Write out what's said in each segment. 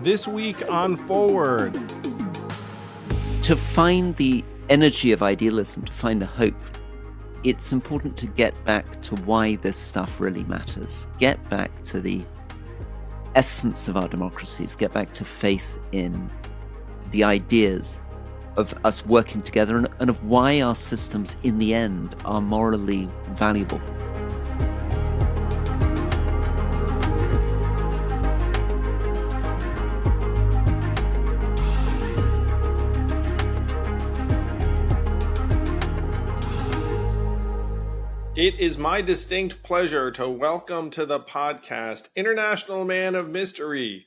This week on Forward. To find the energy of idealism, to find the hope, it's important to get back to why this stuff really matters. Get back to the essence of our democracies. Get back to faith in the ideas of us working together and of why our systems in the end are morally valuable. It is my distinct pleasure to welcome to the podcast International Man of Mystery,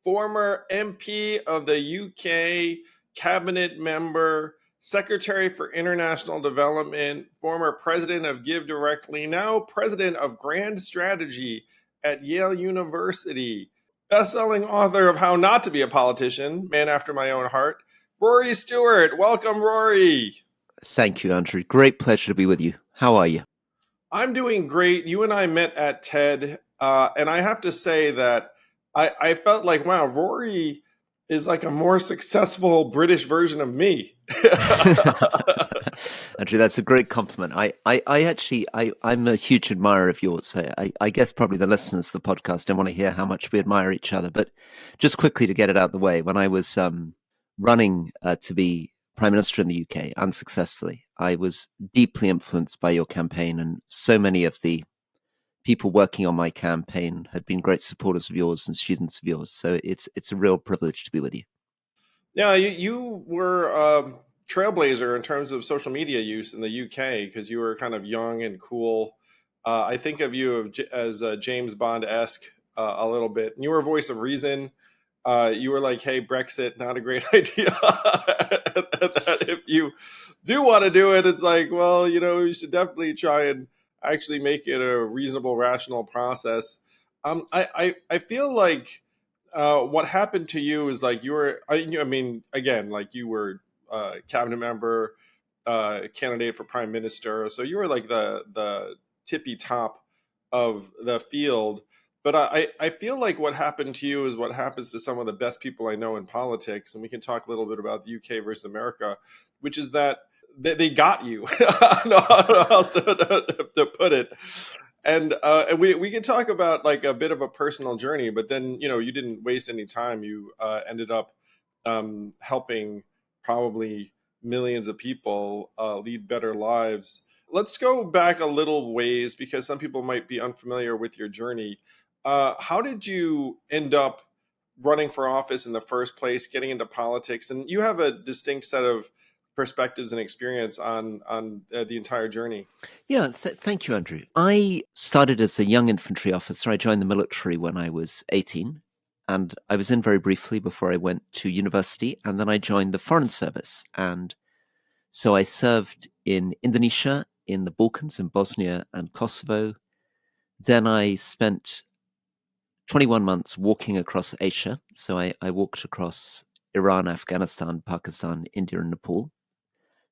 former MP of the UK, cabinet member, Secretary for International Development, former President of GiveDirectly, now President of Grand Strategy at Yale University, best-selling author of How Not to Be a Politician, man after my own heart, Rory Stewart. Welcome, Rory. Thank you, Andrew. Great pleasure to be with you. How are you? I'm doing great. You and I met at TED, and I have to say that I felt like, wow, Rory is like a more successful British version of me. Andrew, that's a great compliment. I'm a huge admirer of yours. I guess probably the listeners of the podcast don't want to hear how much we admire each other, but just quickly to get it out of the way, when I was running to be Prime Minister in the UK unsuccessfully, I was deeply influenced by your campaign, and so many of the people working on my campaign had been great supporters of yours and students of yours. So it's a real privilege to be with you. Yeah, you were a trailblazer in terms of social media use in the UK because you were kind of young and cool. I think of you as James Bond-esque a little bit. And you were a voice of reason. You were like, hey, Brexit, not a great idea. That if you do want to do it, it's like, well, you should definitely try and actually make it a reasonable, rational process. I feel like what happened to you is like you were, again, like you were a cabinet member, candidate for prime minister. So you were like the tippy top of the field. But I feel like what happened to you is what happens to some of the best people I know in politics. And we can talk a little bit about the UK versus America, which is that they got you. I don't know how else to put it. And we can talk about like a bit of a personal journey, but then, you didn't waste any time. You ended up helping probably millions of people lead better lives. Let's go back a little ways because some people might be unfamiliar with your journey. How did you end up running for office in the first place, getting into politics? And you have a distinct set of perspectives and experience on the entire journey. Yeah, thank you, Andrew. I started as a young infantry officer. I joined the military when I was 18, and I was in very briefly before I went to university, and then I joined the Foreign Service. And so I served in Indonesia, in the Balkans, in Bosnia and Kosovo. Then I spent 21 months walking across Asia. So I walked across Iran, Afghanistan, Pakistan, India, and Nepal,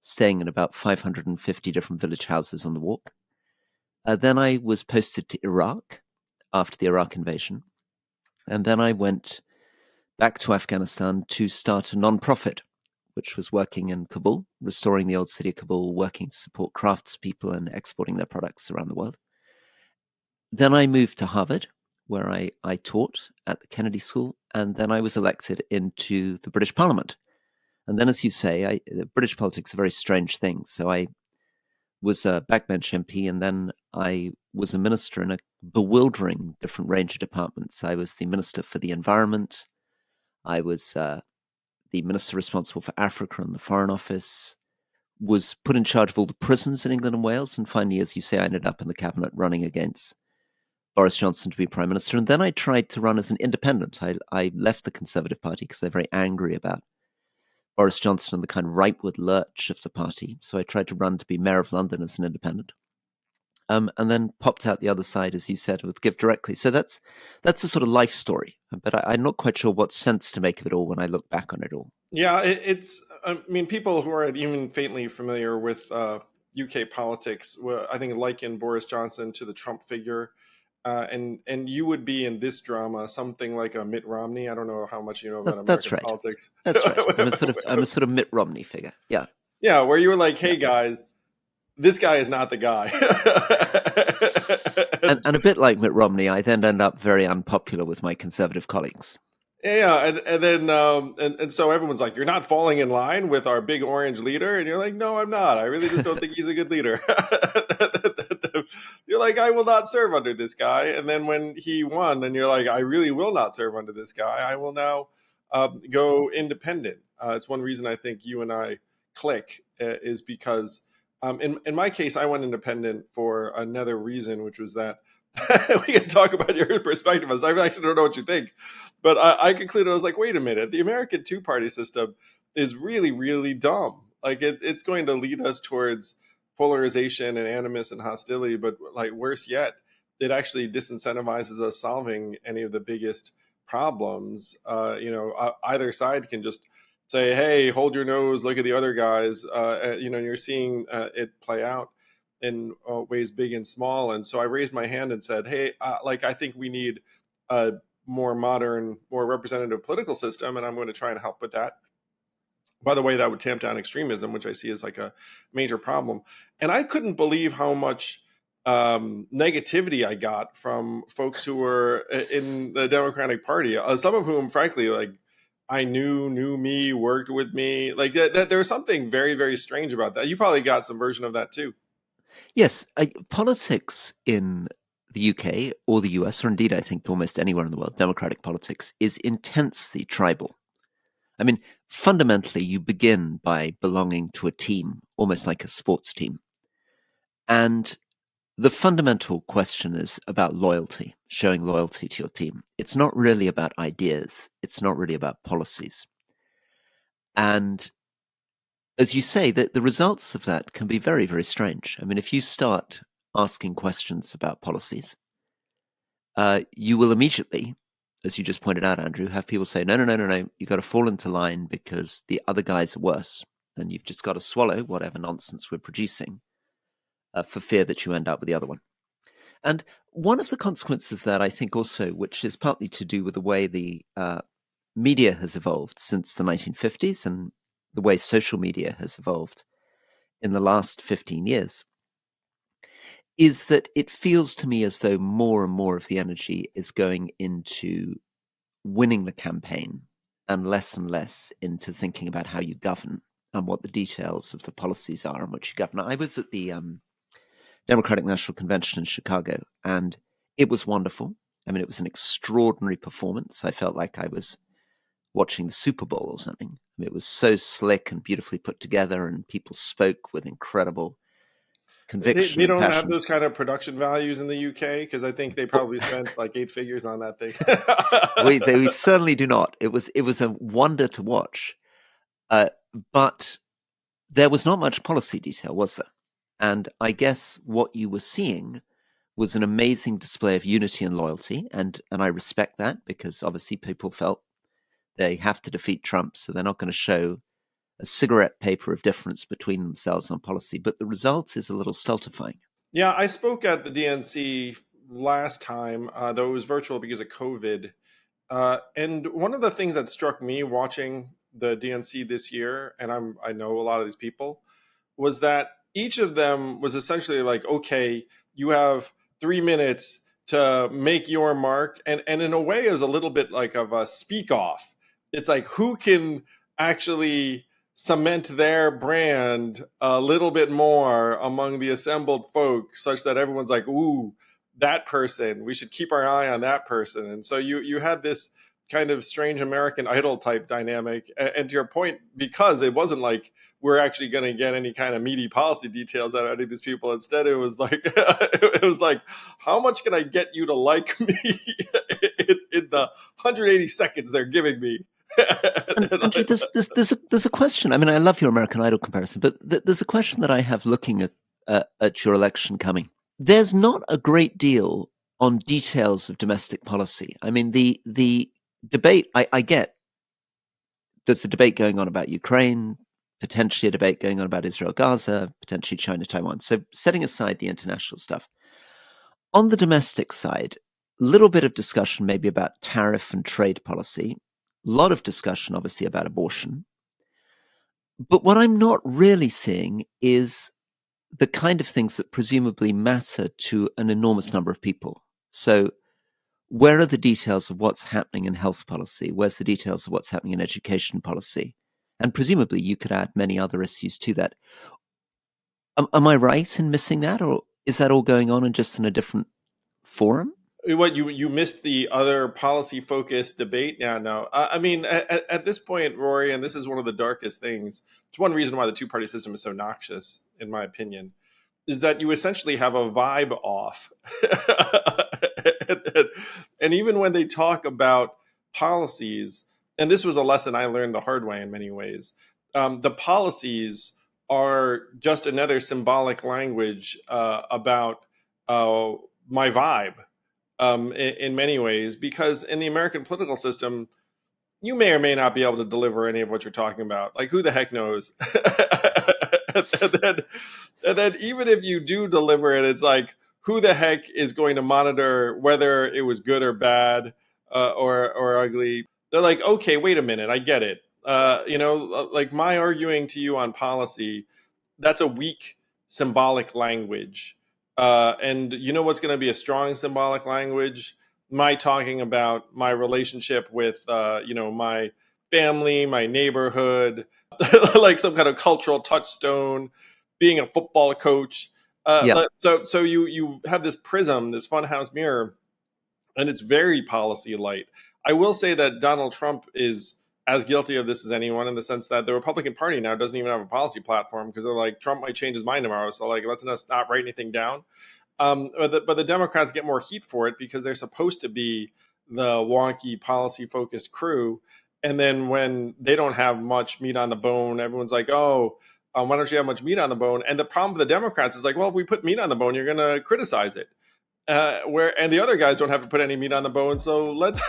staying in about 550 different village houses on the walk. Then I was posted to Iraq after the Iraq invasion. And then I went back to Afghanistan to start a non-profit, which was working in Kabul, restoring the old city of Kabul, working to support craftspeople and exporting their products around the world. Then I moved to Harvard, where I taught at the Kennedy School, and then I was elected into the British Parliament. And then, as you say, British politics is a very strange thing. So I was a backbench MP, and then I was a minister in a bewildering different range of departments. I was the Minister for the Environment. I was the minister responsible for Africa and the Foreign Office, was put in charge of all the prisons in England and Wales. And finally, as you say, I ended up in the cabinet running against Boris Johnson to be Prime Minister. And then I tried to run as an independent. I left the Conservative Party because they're very angry about Boris Johnson and the kind of rightward lurch of the party. So I tried to run to be Mayor of London as an independent. And then popped out the other side, as you said, with GiveDirectly. So that's a sort of life story. But I'm not quite sure what sense to make of it all when I look back on it all. Yeah, it's, people who are even faintly familiar with UK politics, I think liken Boris Johnson to the Trump figure. and you would be in this drama something like a Mitt Romney. I don't know how much you know about That's American right. politics. That's right. I'm a sort of Mitt Romney figure. Yeah. Yeah, where you were like, Yeah. "Hey guys, this guy is not the guy." And a bit like Mitt Romney, I then end up very unpopular with my conservative colleagues. Yeah, and then and so everyone's like, "You're not falling in line with our big orange leader," and you're like, "No, I'm not. I really just don't think he's a good leader." You're like, "I will not serve under this guy," and then when he won, then you're like, "I really will not serve under this guy. I will now go independent." It's one reason I think you and I click is because in my case, I went independent for another reason, which was that we can talk about your perspective. I actually don't know what you think, but I concluded I was like, wait a minute, the American two-party system is really, really dumb. Like it's going to lead us towards polarization and animus and hostility, but like worse yet, it actually disincentivizes us solving any of the biggest problems. Either side can just say, "Hey, hold your nose, look at the other guys." And you're seeing it play out in ways big and small. And so I raised my hand and said, "Hey, I think we need a more modern, more representative political system, and I'm going to try and help with that." By the way, that would tamp down extremism, which I see as like a major problem. And I couldn't believe how much negativity I got from folks who were in the Democratic Party. Some of whom, frankly, like I knew me, worked with me. Like that there was something very, very strange about that. You probably got some version of that too. Yes, politics in the UK or the US, or indeed I think almost anywhere in the world, democratic politics is intensely tribal. I mean, fundamentally, you begin by belonging to a team, almost like a sports team. And the fundamental question is about loyalty, showing loyalty to your team. It's not really about ideas, it's not really about policies. And as you say, the results of that can be very, very strange. I mean, if you start asking questions about policies, you will immediately, as you just pointed out, Andrew, have people say, no, no, no, no, no, you've got to fall into line because the other guys are worse. And you've just got to swallow whatever nonsense we're producing for fear that you end up with the other one. And one of the consequences that I think also, which is partly to do with the way the media has evolved since the 1950s and the way social media has evolved in the last 15 years, is that it feels to me as though more and more of the energy is going into winning the campaign and less into thinking about how you govern and what the details of the policies are on which you govern. I was at the Democratic National Convention in Chicago, and it was wonderful. I mean, it was an extraordinary performance. I felt like I was watching the Super Bowl or something. I mean, it was so slick and beautifully put together, and people spoke with incredible conviction They and don't have passion. those kind of production values in the UK because I think they Oh, probably spent like 8 figures on that thing. we certainly do not. It was a wonder to watch, uh, but there was not much policy detail, was there? And I guess what you were seeing was an amazing display of unity and loyalty, and I respect that because obviously people felt they have to defeat Trump, so they're not going to show a cigarette paper of difference between themselves on policy. But the result is a little stultifying. Yeah, I spoke at the DNC last time, though it was virtual because of COVID. And one of the things that struck me watching the DNC this year, and I know a lot of these people, was that each of them was essentially like, okay, you have 3 minutes to make your mark, and in a way is a little bit like of a speak off. It's like who can actually cement their brand a little bit more among the assembled folks, such that everyone's like, ooh, that person, we should keep our eye on that person. And so you had this kind of strange American Idol type dynamic. And to your point, because it wasn't like we're actually going to get any kind of meaty policy details out of any of these people. Instead, it was like it was like, how much can I get you to like me in the 180 seconds they're giving me? And Andrew, there's a question. I mean, I love your American Idol comparison, but there's a question that I have looking at your election coming. There's not a great deal on details of domestic policy. I mean, the debate I get. There's a debate going on about Ukraine, potentially a debate going on about Israel, Gaza, potentially China, Taiwan. So setting aside the international stuff, On the domestic side, a little bit of discussion maybe about tariff and trade policy, a lot of discussion obviously about abortion. But what I'm not really seeing is the kind of things that presumably matter to an enormous number of people. So where are the details of what's happening in health policy? Where's the details of what's happening in education policy? And presumably you could add many other issues to that. Am I right in missing that, or is that all going on and just in a different forum? What, you missed the other policy focused debate? Yeah, no. I mean, at this point, Rory, and this is one of the darkest things. It's one reason why the two party system is so noxious, in my opinion, is that you essentially have a vibe off. And even when they talk about policies, and this was a lesson I learned the hard way in many ways, the policies are just another symbolic language about my vibe, in many ways, because in the American political system, you may or may not be able to deliver any of what you're talking about. Like, who the heck knows? And then even if you do deliver it, it's like, who the heck is going to monitor whether it was good or bad, or ugly? They're like, okay, wait a minute, I get it. Like my arguing to you on policy, that's a weak symbolic language. And you know what's going to be a strong symbolic language? My talking about my relationship with, my family, my neighborhood, like some kind of cultural touchstone, being a football coach. Yeah. So you have this prism, this funhouse mirror, and it's very policy light. I will say that Donald Trump is as guilty of this as anyone, in the sense that the Republican Party now doesn't even have a policy platform, because they're like, Trump might change his mind tomorrow, so like, let's not write anything down. But the Democrats get more heat for it because they're supposed to be the wonky policy focused crew. And then when they don't have much meat on the bone, everyone's like, oh, why don't you have much meat on the bone? And the problem with the Democrats is like, well, if we put meat on the bone, you're going to criticize it. And the other guys don't have to put any meat on the bone. So let's.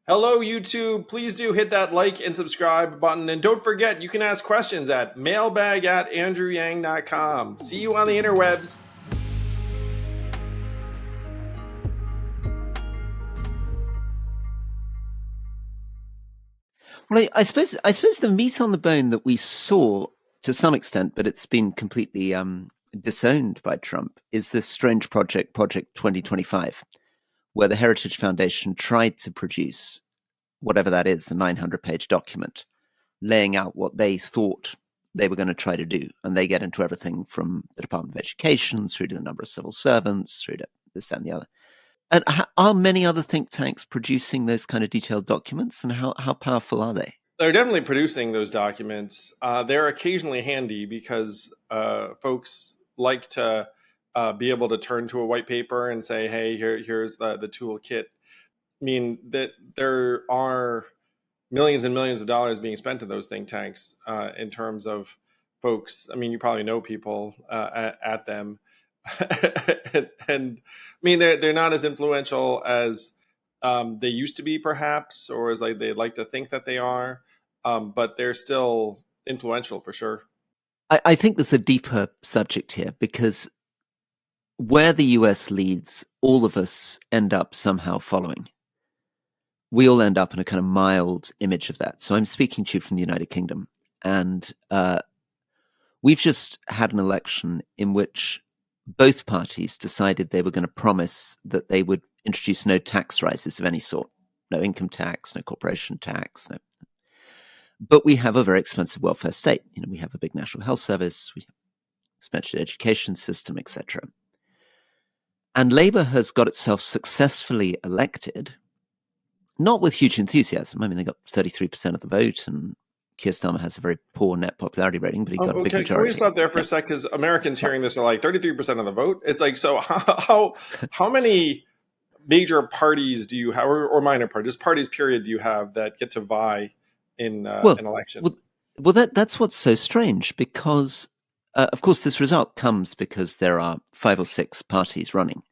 Hello, YouTube. Please do hit that like and subscribe button. And don't forget, you can ask questions at mailbag@andrewyang.com. See you on the interwebs. Well, I suppose the meat on the bone that we saw to some extent, but it's been completely disowned by Trump, is this strange Project 2025, where the Heritage Foundation tried to produce whatever that is, a 900-page document, laying out what they thought they were going to try to do. And they get into everything from the Department of Education through to the number of civil servants, through to this, that, and the other. And are many other think tanks producing those kind of detailed documents, and how powerful are they? They're definitely producing those documents. They're occasionally handy because folks like to be able to turn to a white paper and say, hey, here's the toolkit. I mean, that there are millions and millions of dollars being spent in those think tanks, in terms of folks. I mean, you probably know people at them. And I mean, they're not as influential as they used to be, perhaps, or as like they'd like to think that they are. But they're still influential for sure. I think there's a deeper subject here, because where the US leads, all of us end up somehow following. We all end up in a kind of mild image of that. So I'm speaking to you from the United Kingdom, and we've just had an election in which both parties decided they were going to promise that they would introduce no tax rises of any sort, no income tax, no corporation tax, no. But we have a very expensive welfare state. You know, we have a big national health service, we have an expensive education system, etc. And Labour has got itself successfully elected, not with huge enthusiasm. I mean, they got 33% of the vote, and Keir Starmer has a very poor net popularity rating, but he got a big majority. Can we stop there for a sec? Because Americans hearing this are like, 33% of the vote. It's like, so how many major parties do you have, or minor parties, period, do you have that get to vie in an election? Well, that's what's so strange, because, of course, this result comes because there are 5 or 6 parties running.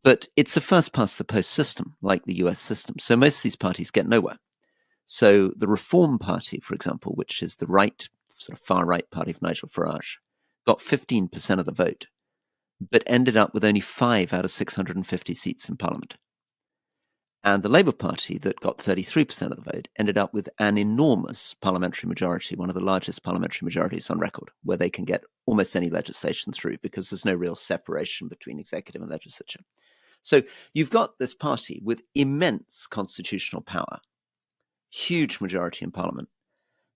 But it's a first-past-the-post system, like the US system. So most of these parties get nowhere. So the Reform Party, for example, which is the right, sort of far-right party of Nigel Farage, got 15% of the vote, but ended up with only 5 out of 650 seats in Parliament. And the Labour Party, that got 33% of the vote, ended up with an enormous parliamentary majority, one of the largest parliamentary majorities on record, where they can get almost any legislation through because there's no real separation between executive and legislature. So you've got this party with immense constitutional power, huge majority in Parliament,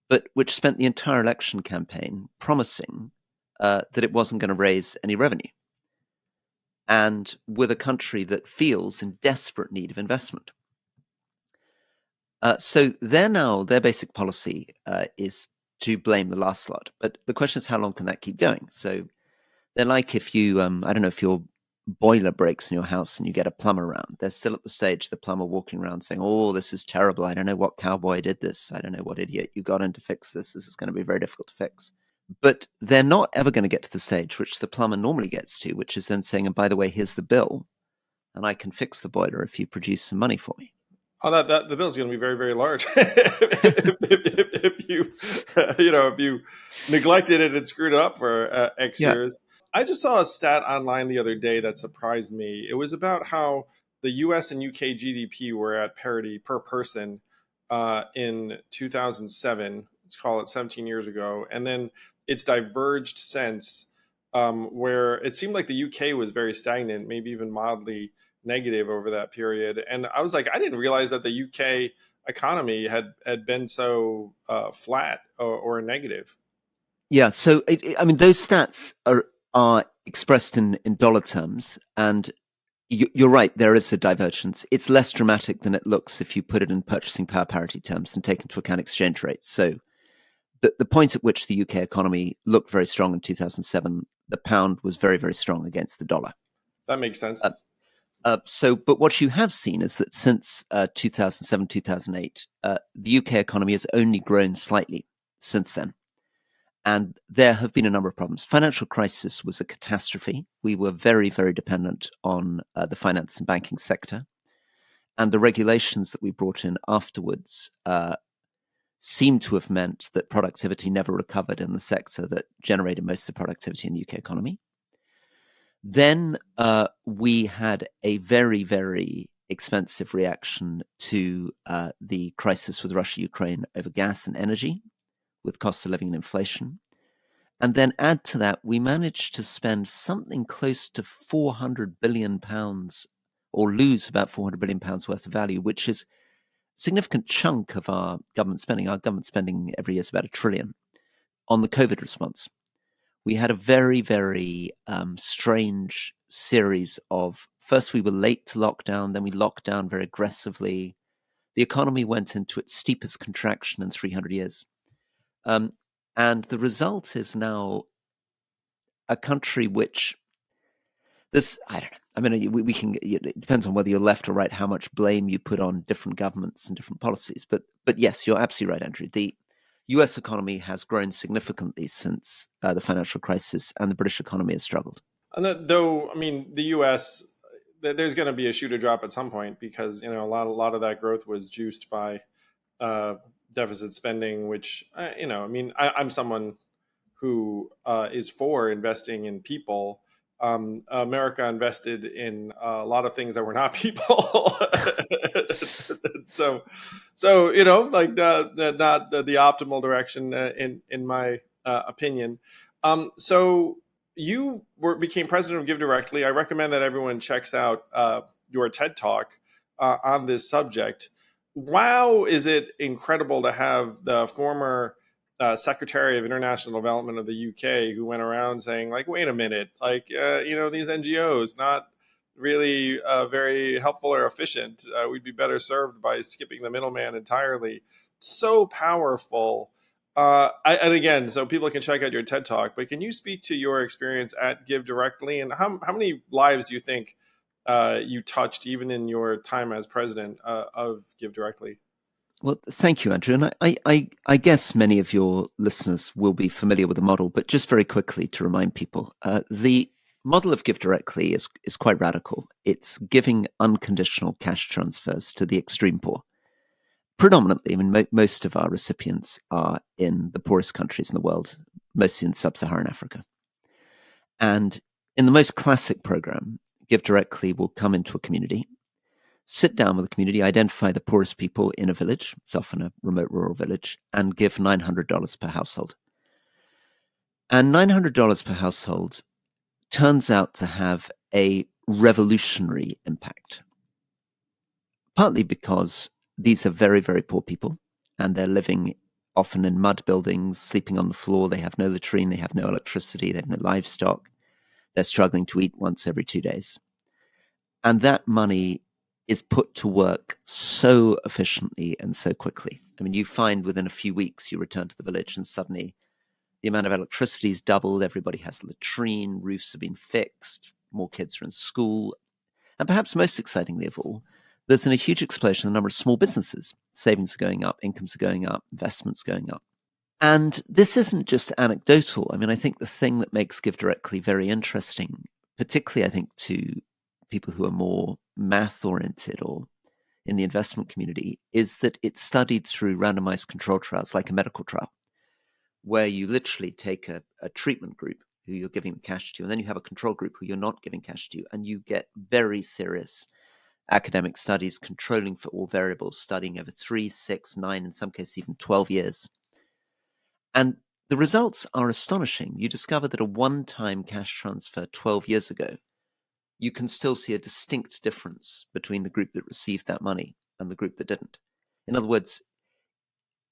but which spent the entire election campaign promising that it wasn't going to raise any revenue, and with a country that feels in desperate need of investment. So their basic policy is to blame the last lot. But the question is, how long can that keep going? So they're like if you, I don't know, if your boiler breaks in your house and you get a plumber around, they're still at the stage, the plumber walking around saying, oh, this is terrible. I don't know what cowboy did this. I don't know what idiot you got in to fix this. This is going to be very difficult to fix. But they're not ever going to get to the stage which the plumber normally gets to, which is then saying, and by the way, here's the bill, and I can fix the boiler if you produce some money for me. Oh, that the bill is going to be very, very large if you if you neglected it and screwed it up for X Yeah. years. I just saw a stat online the other day that surprised me. It was about how the U.S. and UK GDP were at parity per person in 2007. Let's call it 17 years ago, and then it's diverged since, where it seemed like the UK was very stagnant, maybe even mildly negative over that period. And I was like, I didn't realize that the UK economy had been so flat or negative. Yeah, so I mean, those stats are expressed in dollar terms, and you're right. There is a divergence. It's less dramatic than it looks if you put it in purchasing power parity terms and take into account exchange rates. So the point at which the UK economy looked very strong in 2007, the pound was very, very strong against the dollar. That makes sense. But what you have seen is that since 2007, 2008, the UK economy has only grown slightly since then. And there have been a number of problems. Financial crisis was a catastrophe. We were very, very dependent on the finance and banking sector. And the regulations that we brought in afterwards seem to have meant that productivity never recovered in the sector that generated most of the productivity in the UK economy. Then we had a very, very expensive reaction to the crisis with Russia, Ukraine over gas and energy, with cost of living and inflation. And then add to that, we managed to spend something close to £400 billion, or lose about £400 billion worth of value, which is a significant chunk of our government spending. Our government spending every year is about £1 trillion on the COVID response. We had a very, very strange series of, first we were late to lockdown, then we locked down very aggressively. The economy went into its steepest contraction in 300 years. And the result is now a country which I don't know. I mean, we can. It depends on whether you're left or right, how much blame you put on different governments and different policies. But yes, you're absolutely right, Andrew. The U.S. economy has grown significantly since the financial crisis, and the British economy has struggled. And though, I mean, the U.S. There's going to be a shoe to drop at some point because a lot of that growth was juiced by deficit spending, which I mean, I'm someone who is for investing in people. America invested in a lot of things that were not people. so like not the optimal direction in my opinion. So you became president of GiveDirectly. I recommend that everyone checks out your TED Talk on this subject. Wow, is it incredible to have the former Secretary of International Development of the UK who went around saying, like, wait a minute, like, these NGOs not really very helpful or efficient. We'd be better served by skipping the middleman entirely. So powerful. And again, so people can check out your TED Talk, but can you speak to your experience at GiveDirectly and how many lives do you think you touched even in your time as president of GiveDirectly? Well, thank you, Andrew. And I guess many of your listeners will be familiar with the model, but just very quickly to remind people, the model of GiveDirectly is quite radical. It's giving unconditional cash transfers to the extreme poor. predominantly, I mean, most of our recipients are in the poorest countries in the world, mostly in sub-Saharan Africa. And in the most classic program, GiveDirectly will come into a community, sit down with the community, identify the poorest people in a village, it's often a remote rural village, and give $900 per household. And $900 per household turns out to have a revolutionary impact, partly because these are very, very poor people, and they're living often in mud buildings, sleeping on the floor. They have no latrine, they have no electricity, they have no livestock. They're struggling to eat once every 2 days. And that money is put to work so efficiently and so quickly. I mean, you find within a few weeks you return to the village and suddenly the amount of electricity is doubled, everybody has a latrine, roofs have been fixed, more kids are in school. And perhaps most excitingly of all, there's been a huge explosion in the number of small businesses. Savings are going up, incomes are going up, investments going up. And this isn't just anecdotal. I mean, I think the thing that makes GiveDirectly very interesting, particularly I think to people who are more math-oriented or in the investment community, is that it's studied through randomized control trials like a medical trial, where you literally take a treatment group who you're giving the cash to, and then you have a control group who you're not giving cash to, and you get very serious academic studies controlling for all variables, studying over 3, 6, 9, in some cases even 12 years. And the results are astonishing. You discover that a one-time cash transfer 12 years ago, you can still see a distinct difference between the group that received that money and the group that didn't. In other words,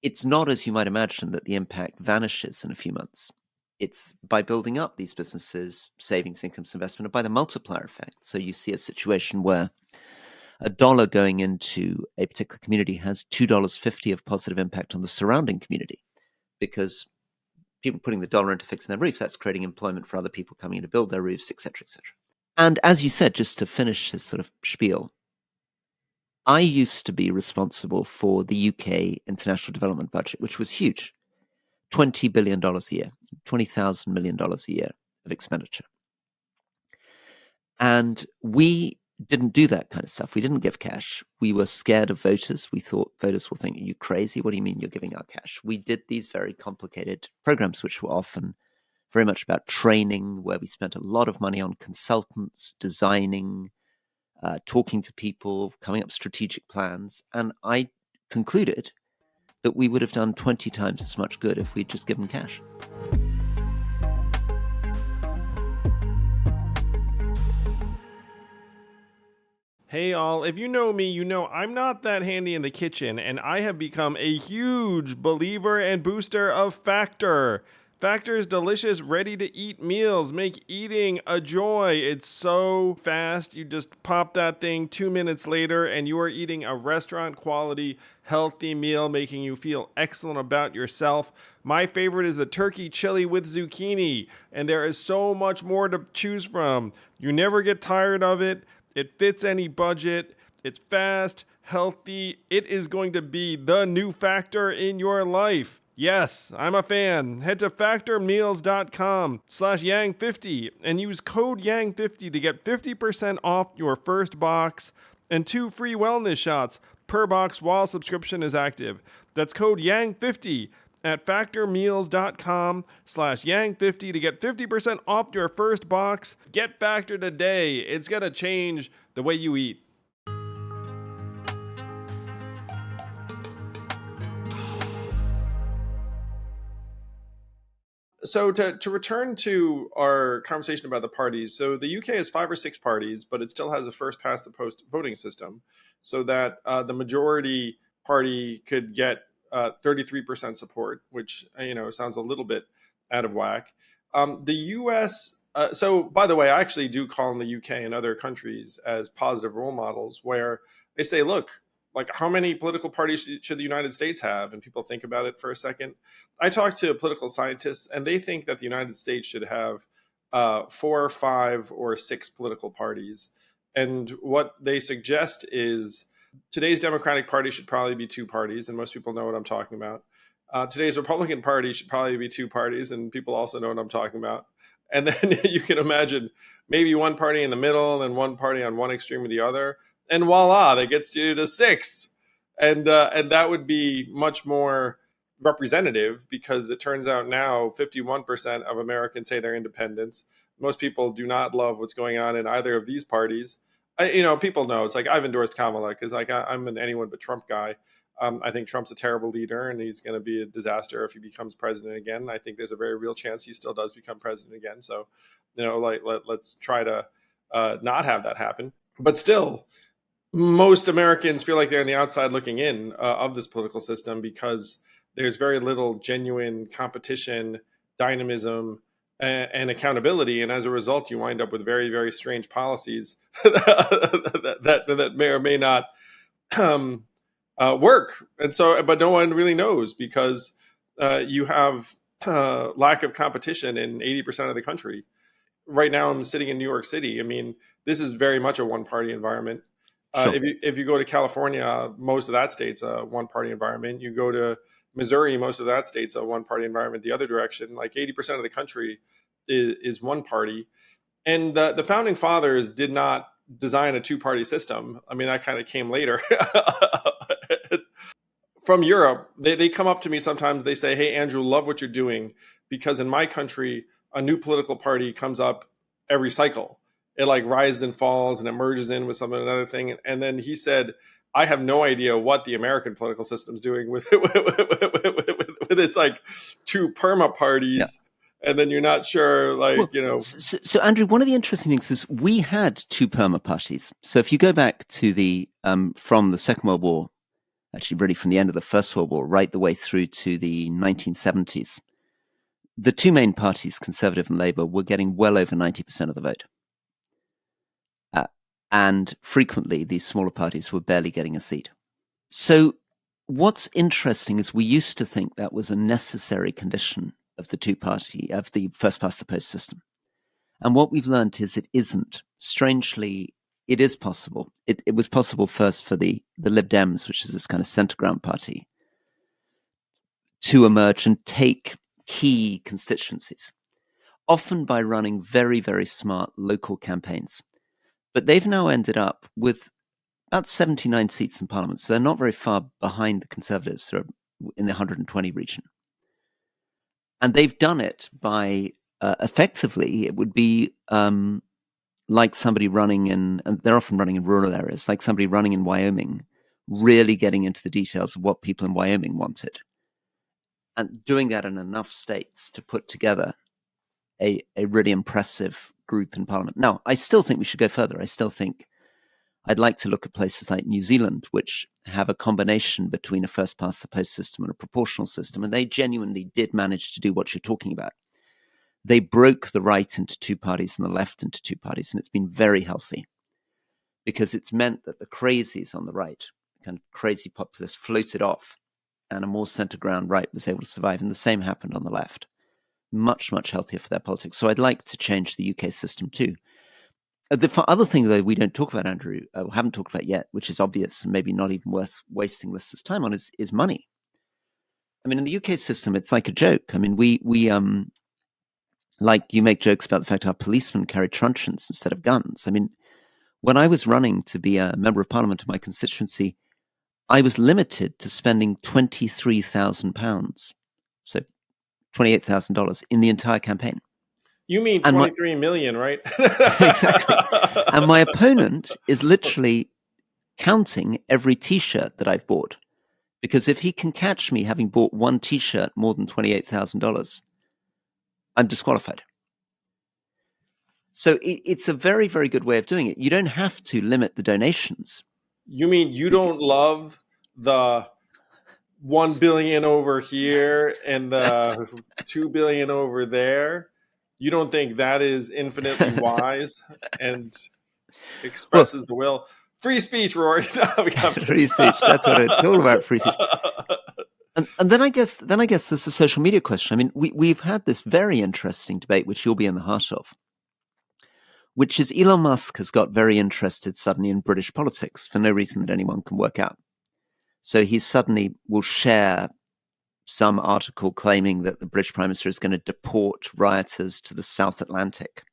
it's not as you might imagine that the impact vanishes in a few months. It's by building up these businesses, savings, incomes, investment, and by the multiplier effect. So you see a situation where a dollar going into a particular community has $2.50 of positive impact on the surrounding community, because people putting the dollar into fixing their roof, that's creating employment for other people coming in to build their roofs, et cetera, et cetera. And as you said, just to finish this sort of spiel, I used to be responsible for the UK international development budget, which was huge, $20 billion a year, $20,000 million a year of expenditure. And we didn't do that kind of stuff. We didn't give cash. We were scared of voters. We thought voters will think, are you crazy? What do you mean you're giving out cash? We did these very complicated programs, which were often very much about training, where we spent a lot of money on consultants, designing, talking to people, coming up with strategic plans. And I concluded that we would have done 20 times as much good if we'd just given cash. Hey all, if you know me, you know I'm not that handy in the kitchen, and I have become a huge believer and booster of Factor. Factor's delicious, ready-to-eat meals make eating a joy. It's so fast, you just pop that thing 2 minutes later and you are eating a restaurant-quality, healthy meal, making you feel excellent about yourself. My favorite is the turkey chili with zucchini, and there is so much more to choose from. You never get tired of it. It fits any budget. It's fast, healthy. It is going to be the new Factor in your life. Yes, I'm a fan. Head to factormeals.com/yang50 and use code yang50 to get 50% off your first box and 2 free wellness shots per box while subscription is active. That's code yang50 at factormeals.com/yang50 to get 50% off your first box. Get Factor today. It's going to change the way you eat. So to return to our conversation about the parties, so the UK has 5 or 6 parties, but it still has a first past the post voting system, so that the majority party could get 33% support, which sounds a little bit out of whack. The US, so by the way, I actually do call on the UK and other countries as positive role models, where they say, look, like, how many political parties should the United States have? And people think about it for a second. I talk to political scientists, and they think that the United States should have 4, 5, or 6 political parties. And what they suggest is today's Democratic Party should probably be 2 parties, and most people know what I'm talking about. Today's Republican Party should probably be 2 parties, and people also know what I'm talking about. And then you can imagine maybe one party in the middle and one party on one extreme or the other. And voila, that gets you to 6. and that would be much more representative, because it turns out now 51% of Americans say they're independents. Most people do not love what's going on in either of these parties. People know, it's like I've endorsed Kamala because like I'm an anyone but Trump guy. I think Trump's a terrible leader, and he's going to be a disaster if he becomes president again. I think there's a very real chance he still does become president again. So, let's try to not have that happen. But still, most Americans feel like they're on the outside looking in of this political system, because there's very little genuine competition, dynamism, and accountability, and as a result, you wind up with very, very strange policies that may or may not work. And so, but no one really knows, because you have lack of competition in 80% of the country. Right now, I'm sitting in New York City. I mean, this is very much a one-party environment. Sure. If you go to California, most of that state's a one-party environment. You go to Missouri, most of that state's a one-party environment. The other direction, like 80% of the country is one party. And the founding fathers did not design a two-party system. I mean, that kind of came later. From Europe, they come up to me sometimes. They say, "Hey, Andrew, love what you're doing, because in my country, a new political party comes up every cycle. It like rises and falls, and it merges in with some another thing." And then he said, "I have no idea what the American political system's doing with with its like two perma parties." Yeah. And then you're not sure, like, So, Andrew, one of the interesting things is we had two perma parties. So if you go back to the from the Second World War, actually really from the end of the First World War right the way through to the 1970s, the two main parties, Conservative and Labour, were getting well over 90% of the vote. And frequently, these smaller parties were barely getting a seat. So what's interesting is we used to think that was a necessary condition of the first past the post system. And what we've learned is it isn't. Strangely, it is possible. It was possible first for the Lib Dems, which is this kind of center ground party, to emerge and take key constituencies, often by running very, very smart local campaigns. But they've now ended up with about 79 seats in Parliament, so they're not very far behind the Conservatives, who are in the 120 region. And they've done it by, effectively, it would be like somebody running and they're often running in rural areas, like somebody running in Wyoming, really getting into the details of what people in Wyoming wanted, and doing that in enough states to put together a really impressive group in Parliament. Now, I still think we should go further. I still think I'd like to look at places like New Zealand, which have a combination between a first past the post system and a proportional system, and they genuinely did manage to do what you're talking about. They broke the right into two parties and the left into two parties, and it's been very healthy, because it's meant that the crazies on the right, kind of crazy populists, floated off, and a more center ground right was able to survive, and the same happened on the left. Much, much healthier for their politics. So I'd like to change the UK system too. The other thing, though, we don't talk about, Andrew, or haven't talked about yet, which is obvious and maybe not even worth wasting listeners' time on, is money. I mean, in the UK system, it's like a joke. I mean, we like you make jokes about the fact our policemen carry truncheons instead of guns. I mean, when I was running to be a member of Parliament in my constituency, I was limited to spending £23,000, so $28,000 in the entire campaign. You mean 23 million, right? Exactly. And my opponent is literally counting every T-shirt that I've bought, because if he can catch me having bought one T-shirt more than $28,000, I'm disqualified. So it's a very, very good way of doing it. You don't have to limit the donations. You mean you don't love the 1 billion over here and the 2 billion over there? You don't think that is infinitely wise and expresses the will? Free speech, Rory. Free speech. That's what it's all about. Free speech. And then I guess there's the social media question. I mean, we've had this very interesting debate, which you'll be in the heart of, which is Elon Musk has got very interested suddenly in British politics for no reason that anyone can work out. So he suddenly will share some article claiming that the British Prime Minister is going to deport rioters to the South Atlantic,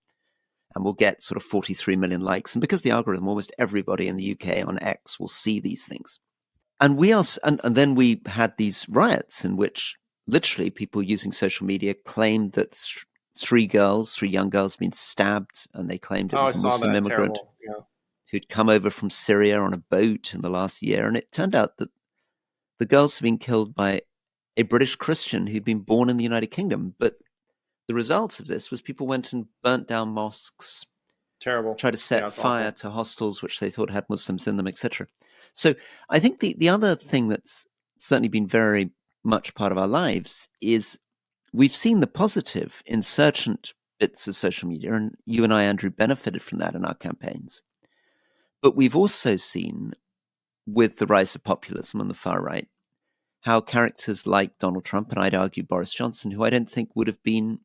and will get sort of 43 million likes. And because the algorithm, almost everybody in the UK on X will see these things. And and then we had these riots in which literally people using social media claimed that three young girls, had been stabbed, and they claimed it Oh, I was a saw Muslim that. immigrant Terrible. Yeah. who'd come over from Syria on a boat in the last year. And it turned out that the girls had been killed by a British Christian who'd been born in the United Kingdom. But the result of this was people went and burnt down mosques, Terrible. tried to Yeah, set it's fire awful. to hostels which they thought had Muslims in them, etc. So I think the other thing that's certainly been very much part of our lives is we've seen the positive insurgent bits of social media, and you and I, Andrew, benefited from that in our campaigns. But we've also seen, with the rise of populism on the far right, how characters like Donald Trump, and I'd argue Boris Johnson, who I don't think would have been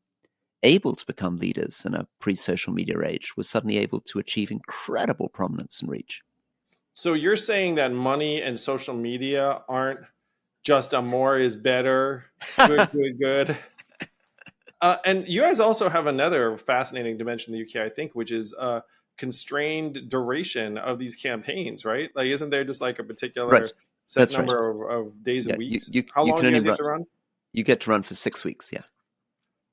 able to become leaders in a pre-social media age, were suddenly able to achieve incredible prominence and reach. So you're saying that money and social media aren't just a more is better, good. And you guys also have another fascinating dimension in the UK, I think, which is constrained duration of these campaigns, right? Like, isn't there just like a particular Right. set That's right. number of days Yeah, and weeks? you How you long can do you only guys get run. to run? You get to run for 6 weeks. Yeah.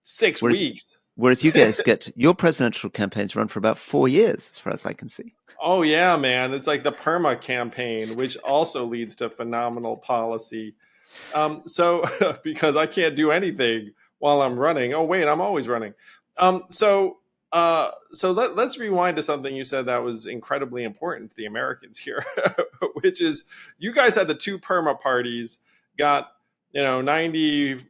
6 weeks. Whereas you guys your presidential campaigns run for about 4 years, as far as I can see. Oh yeah, man! It's like the perma campaign, which also leads to phenomenal policy. So because I can't do anything while I'm running. Oh wait, I'm always running. Let's rewind to something you said that was incredibly important to the Americans here, which is you guys had the two perma parties, got 95%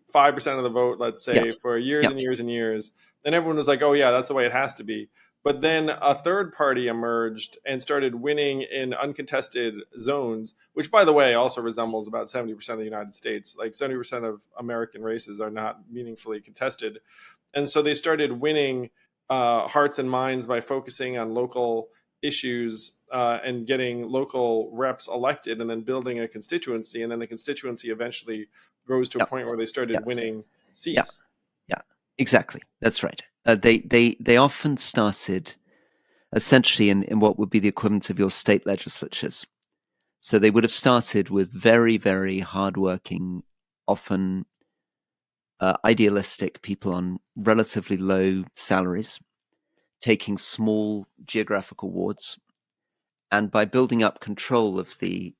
of the vote, let's Yeah. say, for years Yeah. and years and years. And everyone was like, oh yeah, that's the way it has to be. But then a third party emerged and started winning in uncontested zones, which, by the way, also resembles about 70% of the United States. Like 70% of American races are not meaningfully contested. And so they started winning hearts and minds by focusing on local issues and getting local reps elected and then building a constituency. And then the constituency eventually rose to a Yeah. point where they started Yeah. winning Yeah. seats. Yeah. Exactly. That's right. They often started essentially in what would be the equivalent of your state legislatures. So they would have started with very, very hardworking, often idealistic people on relatively low salaries, taking small geographical wards, and by building up control of the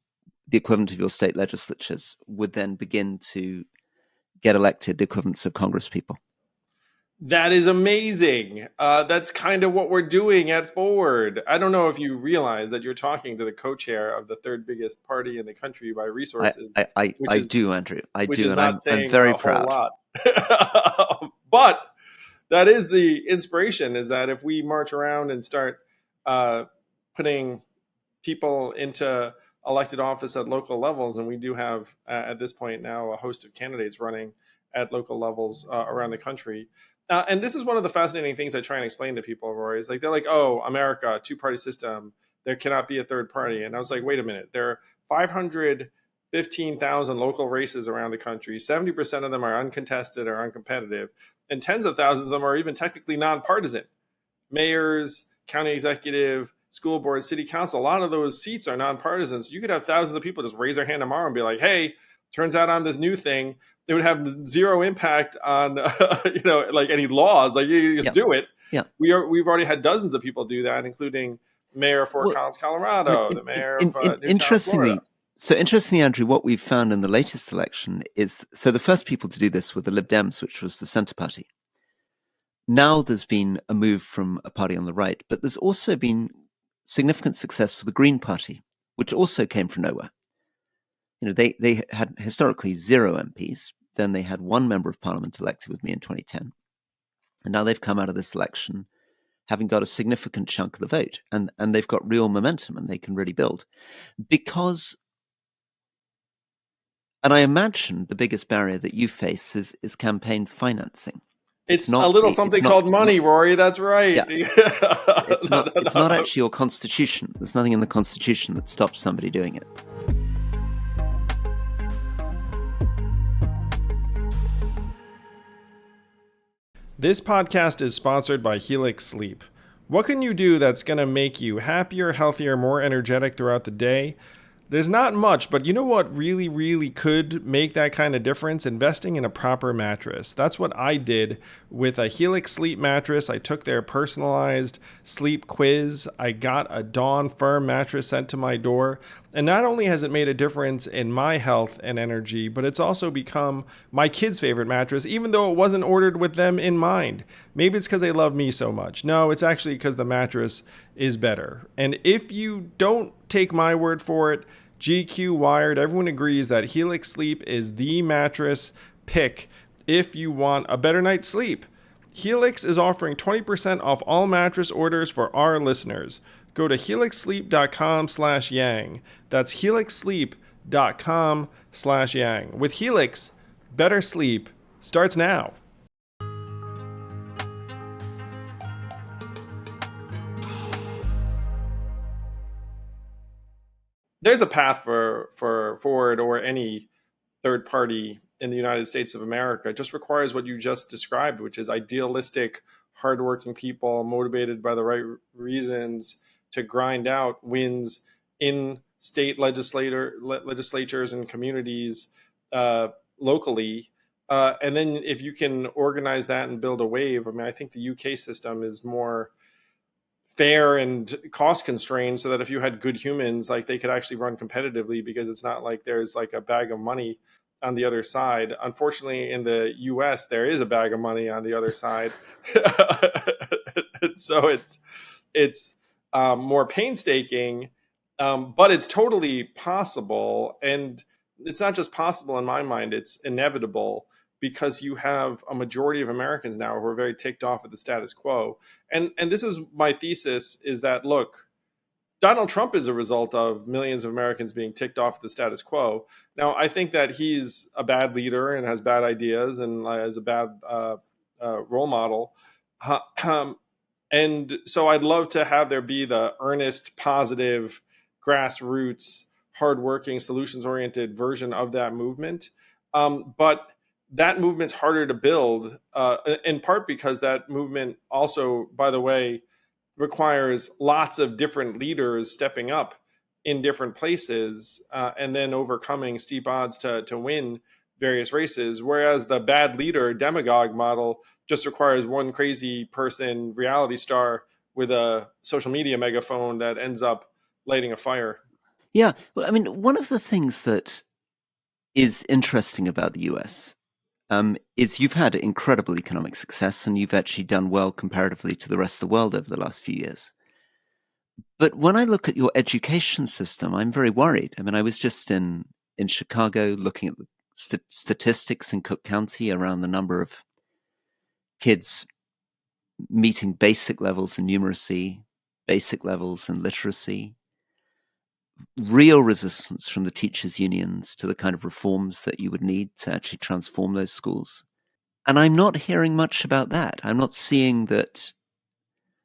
equivalent of your state legislatures, would then begin to get elected the equivalents of Congress people. That is amazing. That's kind of what we're doing at Forward. I don't know if you realize that you're talking to the co-chair of the third biggest party in the country by resources, I do, Andrew. I which do, is and not I'm saying very a whole proud. lot. But that is the inspiration, is that if we march around and start putting people into elected office at local levels, and we do have at this point now a host of candidates running at local levels around the country. And this is one of the fascinating things I try and explain to people, Rory, is like, they're like, oh, America, two-party system, there cannot be a third party. And I was like, wait a minute, there are 515,000 local races around the country. 70% of them are uncontested or uncompetitive, and tens of thousands of them are even technically nonpartisan. Mayors, county executive, school board, city council, a lot of those seats are nonpartisan. So you could have thousands of people just raise their hand tomorrow and be like, hey, turns out I'm this new thing. It would have zero impact on, like any laws. Like, you just do it. Yeah. We've already had dozens of people do that, including Mayor of Fort Collins, Colorado, the mayor of Newtown, Florida. So interestingly, Andrew, what we've found in the latest election is, so the first people to do this were the Lib Dems, which was the Centre Party. Now there's been a move from a party on the right, but there's also been significant success for the Green Party, which also came from nowhere. They had historically 0 MPs. Then they had 1 member of parliament elected with me in 2010. And now they've come out of this election having got a significant chunk of the vote. And they've got real momentum, and they can really build. Because, and I imagine the biggest barrier that you face is campaign financing. It's a little something called money, Rory. That's right. Yeah. It's not actually your constitution. There's nothing in the constitution that stops somebody doing it. This podcast is sponsored by Helix Sleep. What can you do that's going to make you happier, healthier, more energetic throughout the day? There's not much, but you know what really, really could make that kind of difference? Investing in a proper mattress. That's what I did with a Helix Sleep mattress. I took their personalized sleep quiz. I got a Dawn Firm mattress sent to my door. And not only has it made a difference in my health and energy, but it's also become my kids' favorite mattress, even though it wasn't ordered with them in mind. Maybe it's because they love me so much. No, it's actually because the mattress is better. And if you don't take my word for it, GQ, Wired, everyone agrees that Helix Sleep is the mattress pick if you want a better night's sleep. Helix is offering 20% off all mattress orders for our listeners. Go to helixsleep.com/yang. That's helixsleep.com/yang. With Helix, better sleep starts now. There's a path for Ford or any third party in the United States of America. It just requires what you just described, which is idealistic, hardworking people motivated by the right reasons to grind out wins in state legislatures and communities locally. And then if you can organize that and build a wave, I mean, I think the UK system is more fair and cost constrained so that if you had good humans, like they could actually run competitively, because it's not like there's like a bag of money on the other side. Unfortunately, in the US, there is a bag of money on the other side. So it's more painstaking, but it's totally possible. And it's not just possible in my mind, it's inevitable, because you have a majority of Americans now who are very ticked off at the status quo. And this is my thesis, is that, look, Donald Trump is a result of millions of Americans being ticked off at the status quo. Now, I think that he's a bad leader and has bad ideas and is a bad role model. And so I'd love to have there be the earnest, positive, grassroots, hardworking, solutions-oriented version of that movement. But that movement's harder to build, in part because that movement also, by the way, requires lots of different leaders stepping up in different places, and then overcoming steep odds to win various races. Whereas the bad leader demagogue model just requires one crazy person, reality star, with a social media megaphone that ends up lighting a fire. Yeah. Well, I mean, one of the things that is interesting about the US is you've had incredible economic success and you've actually done well comparatively to the rest of the world over the last few years. But when I look at your education system, I'm very worried. I mean, I was just in Chicago looking at the statistics in Cook County around the number of kids meeting basic levels in numeracy, basic levels in literacy, real resistance from the teachers' unions to the kind of reforms that you would need to actually transform those schools. And I'm not hearing much about that. I'm not seeing that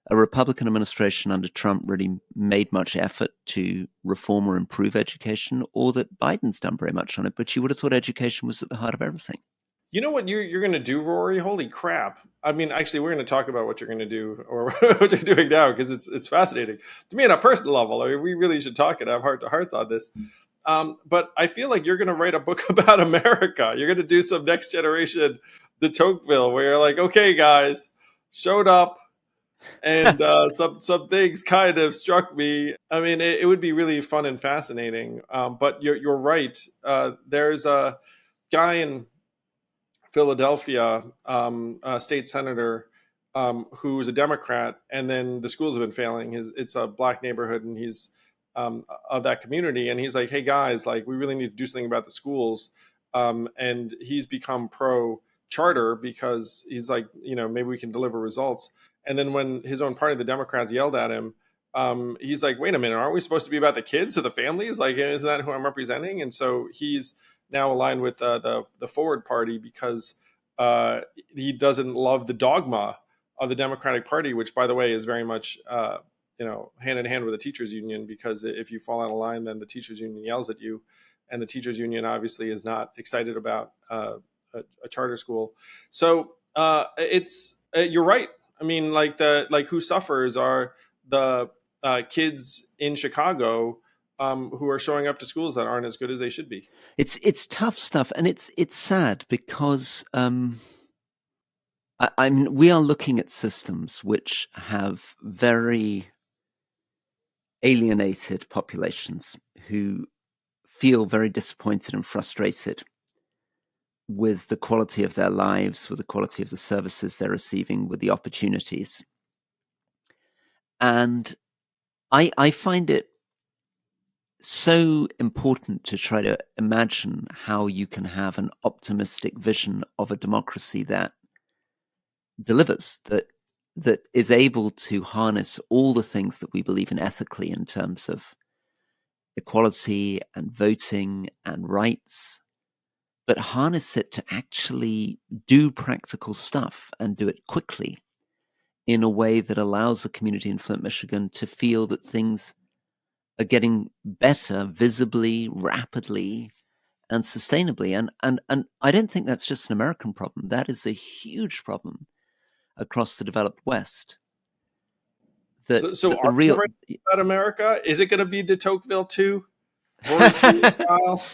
a Republican administration under Trump really made much effort to reform or improve education, or that Biden's done very much on it. But you would have thought education was at the heart of everything. You know what you're going to do, Rory? Holy crap. I mean, actually, we're going to talk about what you're going to do, or what you're doing now, because it's fascinating to me on a personal level. I mean, we really should talk and have heart to hearts on this. But I feel like you're going to write a book about America. You're going to do some next generation de Tocqueville, where you're like, okay, guys, showed up, and some things kind of struck me. I mean, it would be really fun and fascinating. But you're right. There's a guy in Philadelphia, state senator, who's a Democrat, and then the schools have been failing. It's a black neighborhood, and he's of that community, and he's like, "Hey guys, like we really need to do something about the schools." And he's become pro charter because he's like, maybe we can deliver results. And then when his own party, the Democrats, yelled at him, he's like, "Wait a minute, aren't we supposed to be about the kids or the families? Like, isn't that who I'm representing?" And so he's now aligned with the Forward Party because he doesn't love the dogma of the Democratic Party, which, by the way, is very much hand in hand with the teachers union, because if you fall out of line, then the teachers union yells at you, and the teachers union obviously is not excited about a charter school. So it's you're right. I mean, like who suffers are the kids in Chicago who are showing up to schools that aren't as good as they should be. It's tough stuff, and it's sad because we are looking at systems which have very alienated populations who feel very disappointed and frustrated with the quality of their lives, with the quality of the services they're receiving, with the opportunities. And I find it so important to try to imagine how you can have an optimistic vision of a democracy that delivers, that is able to harness all the things that we believe in ethically in terms of equality and voting and rights, but harness it to actually do practical stuff and do it quickly in a way that allows the community in Flint, Michigan to feel that things are getting better visibly, rapidly, and sustainably. And I don't think that's just an American problem. That is a huge problem across the developed West. So That the are you real right about America? Is it going to be de Tocqueville too, Rory Stewart style?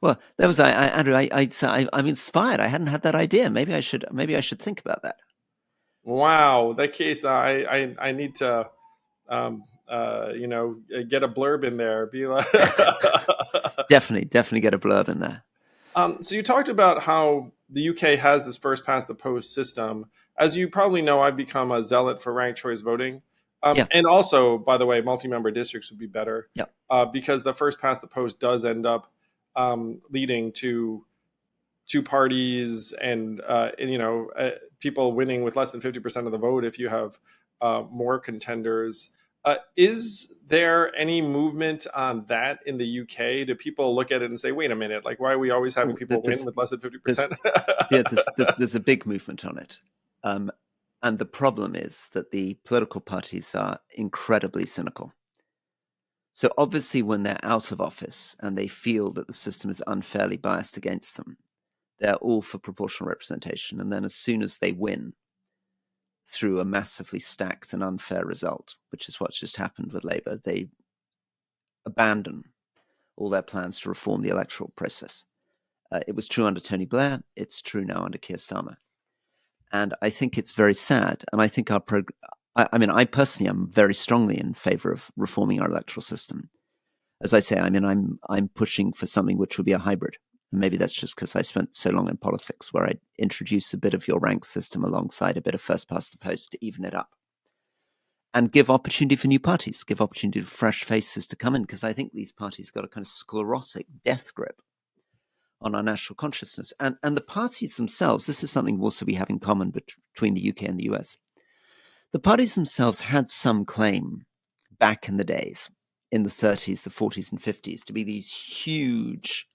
Well, that was Andrew. I'm inspired. I hadn't had that idea. Maybe I should think about that. Wow, that case, I need to, get a blurb in there. Be like, Definitely get a blurb in there. so you talked about how the UK has this first past the post system. As you probably know, I've become a zealot for ranked choice voting. Yeah, And also, by the way, multi-member districts would be better yeah. because the first past the post does end up leading to two parties and people winning with less than 50% of the vote if you have more contenders. Is there any movement on that in the UK? Do people look at it and say, wait a minute, like, why are we always having Oh, people win with less than there's 50%? there's a big movement on it, and the problem is that the political parties are incredibly cynical. So obviously, when they're out of office and they feel that the system is unfairly biased against them, they're all for proportional representation. And then as soon as they win through a massively stacked and unfair result, which is what's just happened with Labour, they abandon all their plans to reform the electoral process. It was true under Tony Blair. It's true now under Keir Starmer. And I think it's very sad. And I think I personally am very strongly in favor of reforming our electoral system. As I say, I'm pushing for something which would be a hybrid. And maybe that's just because I spent so long in politics, where I introduce a bit of your rank system alongside a bit of first past the post to even it up, and give opportunity for new parties, give opportunity for fresh faces to come in, because I think these parties got a kind of sclerotic death grip on our national consciousness. And the parties themselves, this is something also we have in common between the UK and the US. The parties themselves had some claim back in the days, in the 30s, the 40s, and 50s, to be these huge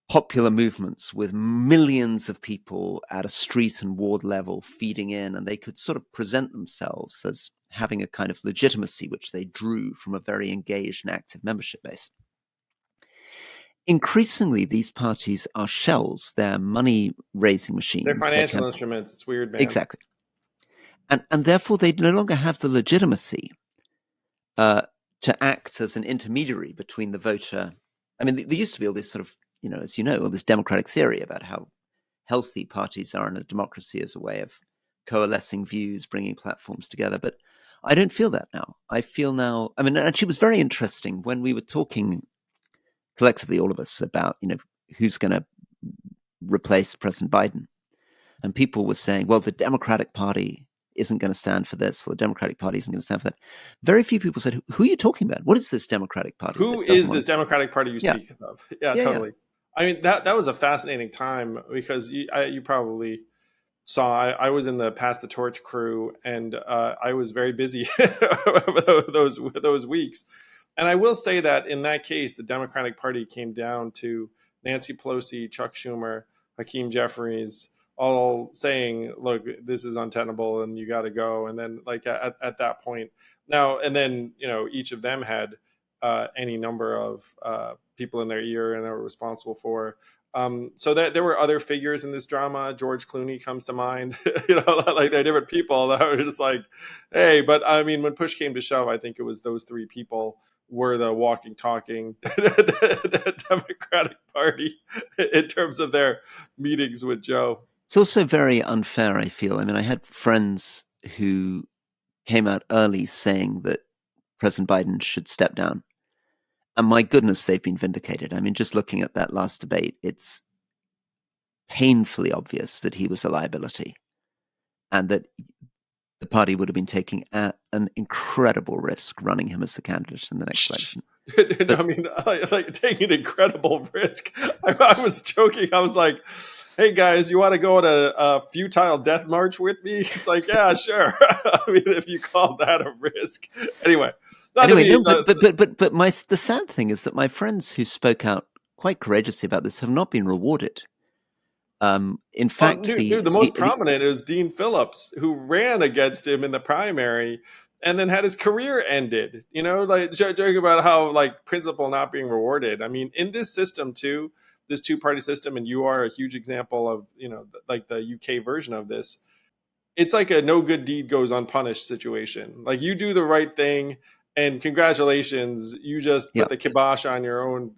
popular movements with millions of people at a street and ward level feeding in, and they could sort of present themselves as having a kind of legitimacy which they drew from a very engaged and active membership base. Increasingly, these parties are shells. They're money-raising machines. They're financial instruments. It's weird, man. Exactly. And therefore, they no longer have the legitimacy to act as an intermediary between the voter. I mean, there used to be all this sort of, as you know, all this democratic theory about how healthy parties are in a democracy as a way of coalescing views, bringing platforms together. But I don't feel that now. I feel now, and it was very interesting when we were talking collectively, all of us, about, who's going to replace President Biden. And people were saying, well, the Democratic Party isn't going to stand for this, or the Democratic Party isn't going to stand for that. Very few people said, who are you talking about? What is this Democratic Party? Who is this Democratic Party you Yeah. speak of? Yeah, Yeah, totally. I mean, that was a fascinating time because you probably saw I was in the Pass the Torch crew, and I was very busy those weeks. And I will say that in that case, the Democratic Party came down to Nancy Pelosi, Chuck Schumer, Hakeem Jeffries, all saying, "Look, this is untenable, and you got to go." And then, like at that point, now and then, each of them had any number of people in their ear, and they were responsible for. So that there were other figures in this drama. George Clooney comes to mind. Like there are different people that were just like, "Hey," but I mean, when push came to shove, I think it was those three people were the walking, talking Democratic Party in terms of their meetings with Joe. It's also very unfair, I feel. I mean, I had friends who came out early saying that President Biden should step down. And my goodness, they've been vindicated. I mean, just looking at that last debate, it's painfully obvious that he was a liability and that the party would have been taking an incredible risk running him as the candidate in the next election. I mean, like taking an incredible risk. I was joking. I was like, hey guys, you want to go on a futile death march with me? It's like, yeah, sure. I mean, if you call that a risk. Anyway, but the sad thing is that my friends who spoke out quite courageously about this have not been rewarded. In fact, the most prominent is Dean Phillips, who ran against him in the primary and then had his career ended. You know, like joking about how like principle not being rewarded. I mean, in this system too, this two-party system, and you are a huge example of, you know, like the UK version of this. It's like a no good deed goes unpunished situation. Like you do the right thing, and congratulations, you just put the kibosh on your own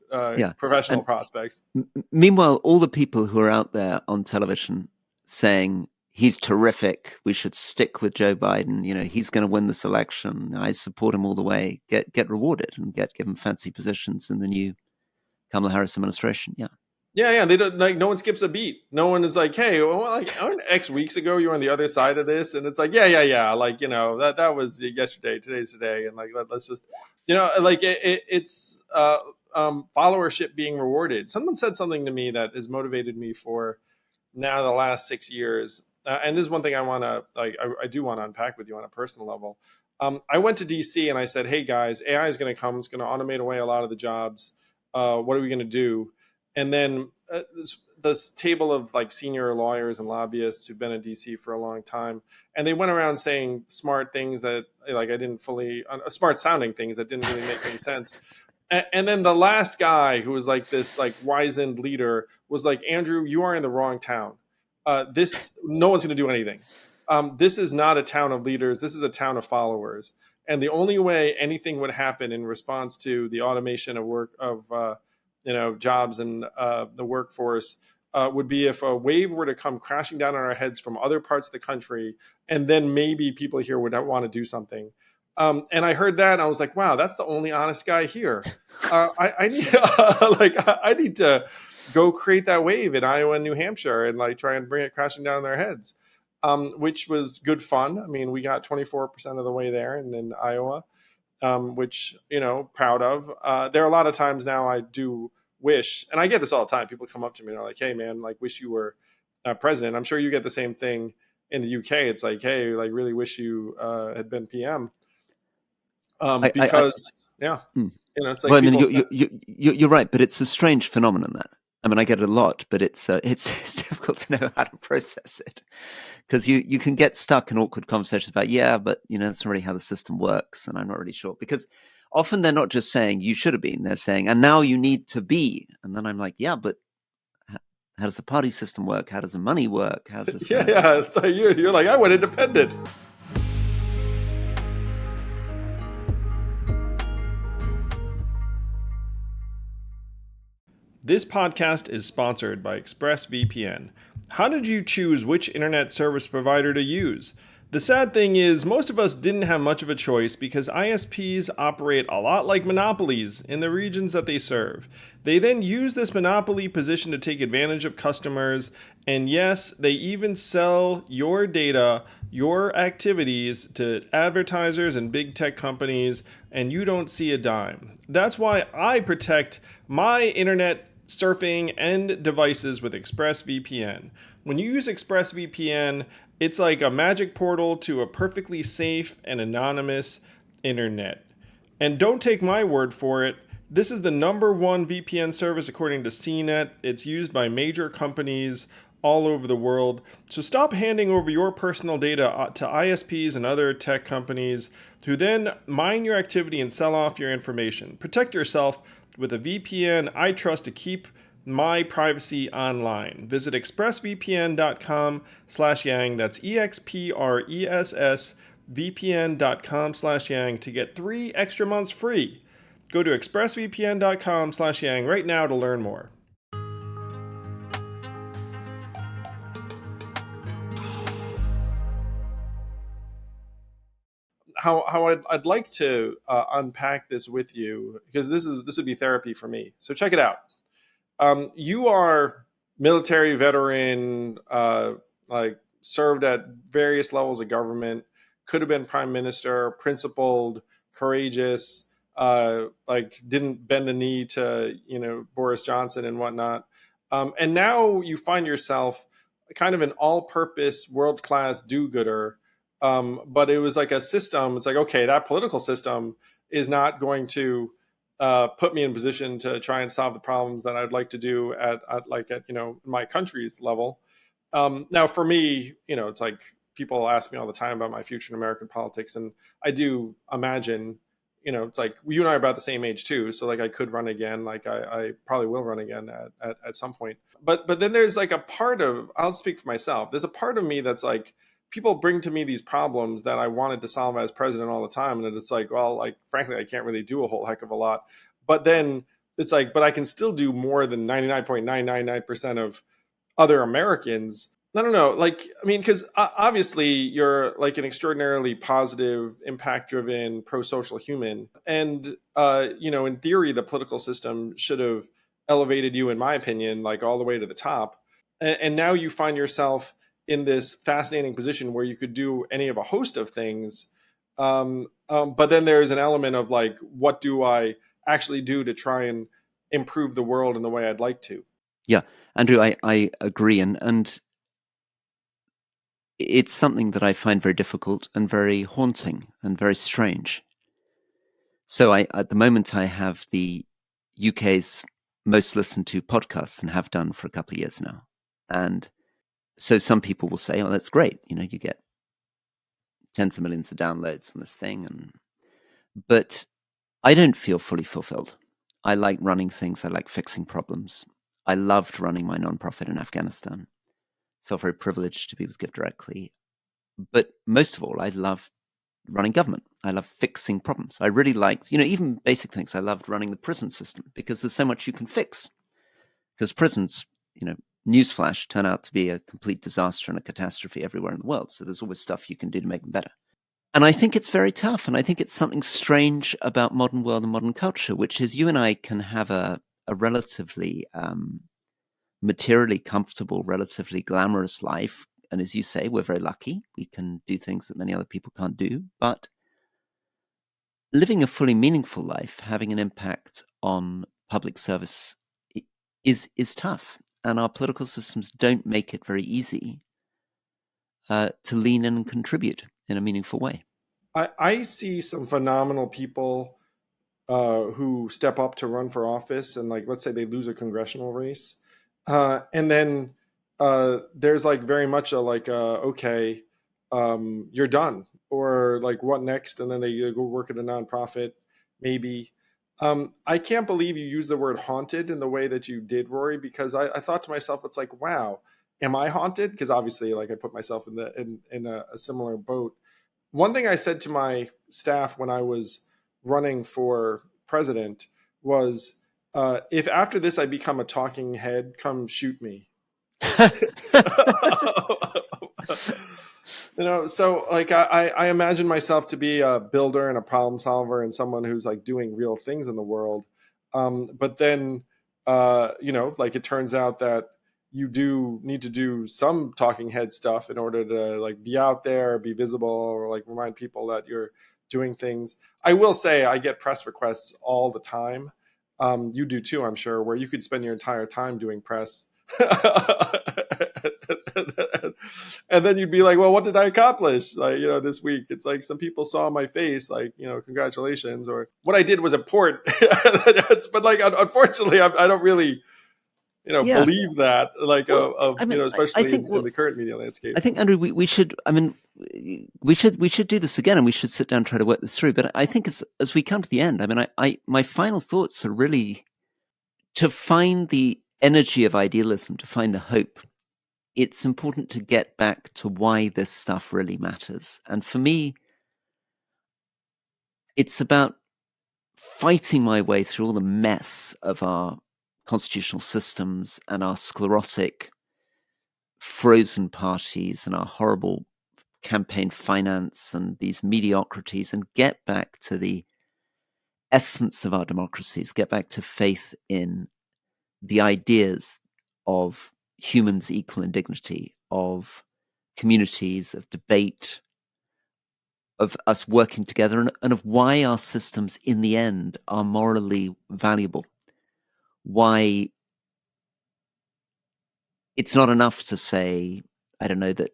professional prospects. Meanwhile, all the people who are out there on television saying he's terrific, we should stick with Joe Biden, you know, he's going to win this election, I support him all the way, get rewarded and get given fancy positions in the new Kamala Harris administration. Yeah. They don't, like, no one skips a beat. No one is like, hey, well, like X weeks ago, you were on the other side of this, and it's like, yeah. Like, you know, that was yesterday, today's today, and like let's just, you know, like it's followership being rewarded. Someone said something to me that has motivated me for now the last 6 years, and this is one thing I want to I do want to unpack with you on a personal level. I went to DC and I said, hey guys, AI is going to come. It's going to automate away a lot of the jobs. What are we going to do? And then this table of like senior lawyers and lobbyists who've been in DC for a long time, and they went around saying smart things that like I didn't fully smart sounding things that didn't really make any sense. And then the last guy, who was like this like wizened leader, was like, Andrew, you are in the wrong town. No one's going to do anything. This is not a town of leaders. This is a town of followers. And the only way anything would happen in response to the automation of work of jobs and the workforce would be if a wave were to come crashing down on our heads from other parts of the country, and then maybe people here would want to do something. And I heard that, and I was like, wow, that's the only honest guy here. I need to go create that wave in Iowa and New Hampshire and like try and bring it crashing down on their heads, which was good fun. I mean, we got 24% of the way there in Iowa. Which, you know, proud of. There are a lot of times now I do wish, and I get this all the time. People come up to me and are like, hey, man, like, wish you were president. I'm sure you get the same thing in the UK. It's like, hey, like, really wish you had been PM. Because, you know, it's like, well, I mean, you're right, but it's a strange phenomenon that. I mean, I get it a lot, but it's difficult to know how to process it. Because you can get stuck in awkward conversations about, but, you know, that's not really how the system works. And I'm not really sure. Because often they're not just saying you should have been. They're saying, and now you need to be. And then I'm like, yeah, but how does the party system work? How does the money work? How's this? It's like you're like, I went independent. This podcast is sponsored by ExpressVPN. How did you choose which internet service provider to use? The sad thing is, most of us didn't have much of a choice because ISPs operate a lot like monopolies in the regions that they serve. They then use this monopoly position to take advantage of customers, and yes, they even sell your data, your activities to advertisers and big tech companies, and you don't see a dime. That's why I protect my internet surfing and devices with ExpressVPN. When you use ExpressVPN, it's like a magic portal to a perfectly safe and anonymous internet. And don't take my word for it. This is the #1 VPN service according to CNET. It's used by major companies all over the world. So stop handing over your personal data to ISPs and other tech companies who then mine your activity and sell off your information. Protect yourself with a VPN I trust to keep my privacy online. Visit expressvpn.com/yang. That's EXPRESS VPN.com/yang to get 3 extra months free. Go to expressvpn.com/yang right now to learn more. How I'd like to unpack this with you, because this would be therapy for me. So check it out. You are military veteran, like served at various levels of government, could have been prime minister, principled, courageous, like didn't bend the knee to Boris Johnson and whatnot, and now you find yourself kind of an all-purpose, world-class do-gooder. But it was like a system. It's like, okay, that political system is not going to put me in a position to try and solve the problems that I'd like to do at my country's level. Now, for me, it's like people ask me all the time about my future in American politics, and I do imagine, it's like you and I are about the same age too, so like I could run again, like I probably will run again at some point. But then there's like a part of, I'll speak for myself. There's a part of me that's like, people bring to me these problems that I wanted to solve as president all the time. And it's like, well, like, frankly, I can't really do a whole heck of a lot. But then it's like, but I can still do more than 99.999% of other Americans. I don't know. Like, I mean, because obviously you're like an extraordinarily positive, impact driven, pro social human. And, in theory, the political system should have elevated you, in my opinion, like all the way to the top. And now you find yourself in this fascinating position where you could do any of a host of things. But then there's an element of like, what do I actually do to try and improve the world in the way I'd like to? Yeah, Andrew, I agree. And it's something that I find very difficult and very haunting and very strange. So at the moment, I have the UK's most listened to podcasts and have done for a couple of years now. And so some people will say, oh, that's great. You get tens of millions of downloads on this thing. But I don't feel fully fulfilled. I like running things. I like fixing problems. I loved running my nonprofit in Afghanistan. Felt very privileged to be with GiveDirectly. But most of all, I love running government. I love fixing problems. I really liked, even basic things. I loved running the prison system because there's so much you can fix. Because prisons, newsflash, turn out to be a complete disaster and a catastrophe everywhere in the world. So there's always stuff you can do to make them better. And I think it's very tough. And I think it's something strange about modern world and modern culture, which is you and I can have a relatively materially comfortable, relatively glamorous life. And as you say, we're very lucky. We can do things that many other people can't do. But living a fully meaningful life, having an impact on public service is tough. And our political systems don't make it very easy to lean in and contribute in a meaningful way. I see some phenomenal people who step up to run for office, and like, let's say they lose a congressional race, and then there's like very much a like, okay, you're done, or like what next? And then they go work at a nonprofit, maybe. I can't believe you use the word haunted in the way that you did, Rory, because I thought to myself, it's like, wow, am I haunted? Because obviously, like, I put myself in a similar boat. One thing I said to my staff when I was running for president was, if after this I become a talking head, come shoot me. So like I imagine myself to be a builder and a problem solver and someone who's like doing real things in the world. But then, like, it turns out that you do need to do some talking head stuff in order to like be out there, be visible, or like remind people that you're doing things. I will say I get press requests all the time. You do too, I'm sure, where you could spend your entire time doing press. And then you'd be like, well, what did I accomplish? Like, this week, it's like some people saw my face, like, congratulations, or what I did was important. But like, unfortunately, I don't really, Yeah. believe that, like, Well, I mean, especially think, in the current media landscape. I think, Andrew, we should. I mean, we should do this again, and we should sit down and try to work this through. But I think as we come to the end, I mean, I my final thoughts are really to find the energy of idealism, to find the hope. It's important to get back to why this stuff really matters. And for me, it's about fighting my way through all the mess of our constitutional systems and our sclerotic frozen parties and our horrible campaign finance and these mediocrities, and get back to the essence of our democracies, get back to faith in the ideas of humans equal in dignity, of communities, of debate, of us working together, and of why our systems in the end are morally valuable. Why it's not enough to say, I don't know, that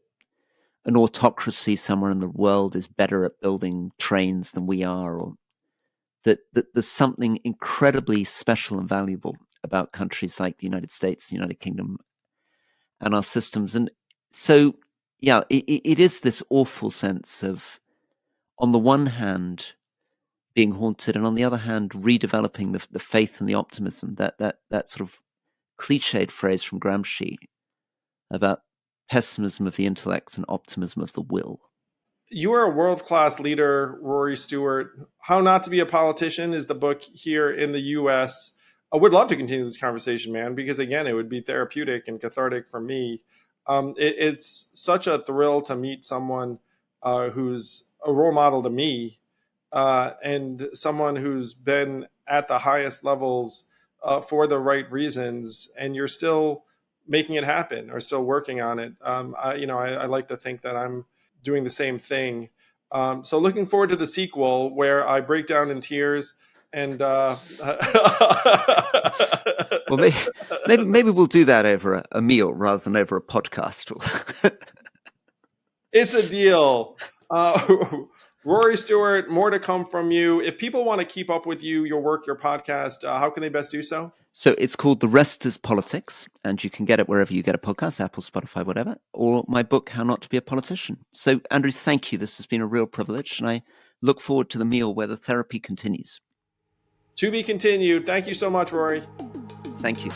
an autocracy somewhere in the world is better at building trains than we are, or that there's something incredibly special and valuable about countries like the United States, the United Kingdom, and our systems. And so, yeah, it is this awful sense of, on the one hand, being haunted, and on the other hand, redeveloping the faith and the optimism, that sort of cliched phrase from Gramsci about pessimism of the intellect and optimism of the will. You are a world-class leader, Rory Stewart. How Not to Be a Politician is the book here in the US. I would love to continue this conversation, man, because again, it would be therapeutic and cathartic for me. It's such a thrill to meet someone who's a role model to me, and someone who's been at the highest levels for the right reasons, and you're still making it happen or still working on it. I like to think that I'm doing the same thing. So looking forward to the sequel where I break down in tears and Well, maybe we'll do that over a meal rather than over a podcast. It's a deal. Rory Stewart, more to come from you. If people want to keep up with you, your work, your podcast, how can they best do so? So it's called The Rest is Politics, and you can get it wherever you get a podcast, Apple, Spotify, whatever, or my book, How Not to Be a Politician. So, Andrew, thank you. This has been a real privilege, and I look forward to the meal where the therapy continues. To be continued. Thank you so much, Rory. Thank you.